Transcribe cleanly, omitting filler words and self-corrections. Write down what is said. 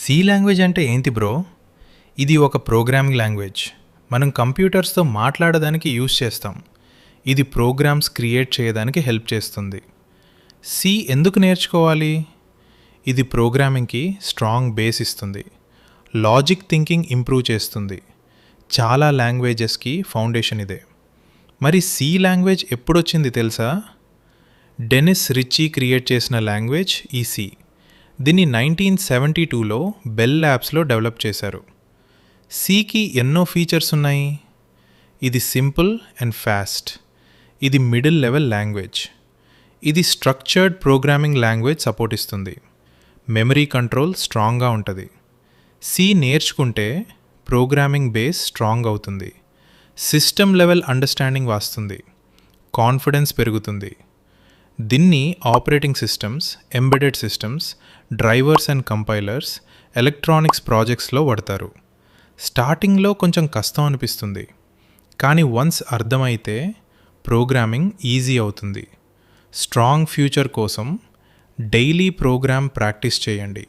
C language అంటే ఏంటి bro? ఇది ఒక ప్రోగ్రామింగ్ లాంగ్వేజ్. మనం కంప్యూటర్స్తో మాట్లాడడానికి యూజ్ చేస్తాం. ఇది ప్రోగ్రామ్స్ క్రియేట్ చేయడానికి హెల్ప్ చేస్తుంది. సి ఎందుకు నేర్చుకోవాలి? ఇది ప్రోగ్రామింగ్కి స్ట్రాంగ్ బేస్ ఇస్తుంది. లాజిక్ థింకింగ్ ఇంప్రూవ్ చేస్తుంది. చాలా లాంగ్వేజెస్కి ఫౌండేషన్ ఇదే. మరి సి లాంగ్వేజ్ ఎప్పుడొచ్చింది తెలుసా? డెనిస్ రిచీ క్రియేట్ చేసిన లాంగ్వేజ్ ఈ సి. దీన్ని 1972లో బెల్ ల్యాబ్స్లో డెవలప్ చేశారు. సికి ఎన్నో ఫీచర్స్ ఉన్నాయి. ఇది సింపుల్ అండ్ ఫాస్ట్. ఇది మిడిల్ లెవెల్ లాంగ్వేజ్. ఇది స్ట్రక్చర్డ్ ప్రోగ్రామింగ్ లాంగ్వేజ్ సపోర్ట్ ఇస్తుంది. మెమరీ కంట్రోల్ స్ట్రాంగ్గా ఉంటుంది. సి నేర్చుకుంటే ప్రోగ్రామింగ్ బేస్ స్ట్రాంగ్ అవుతుంది. సిస్టమ్ లెవెల్ అండర్స్టాండింగ్ వస్తుంది. కాన్ఫిడెన్స్ పెరుగుతుంది. దీన్ని operating systems, embedded systems, drivers and compilers, electronics ప్రాజెక్ట్స్లో వాడతారు. స్టార్టింగ్లో కొంచెం కష్టం అనిపిస్తుంది, కానీ వన్స్ అర్థమైతే ప్రోగ్రామింగ్ ఈజీ అవుతుంది. స్ట్రాంగ్ ఫ్యూచర్ కోసం డైలీ ప్రోగ్రామ్ ప్రాక్టీస్ చేయండి.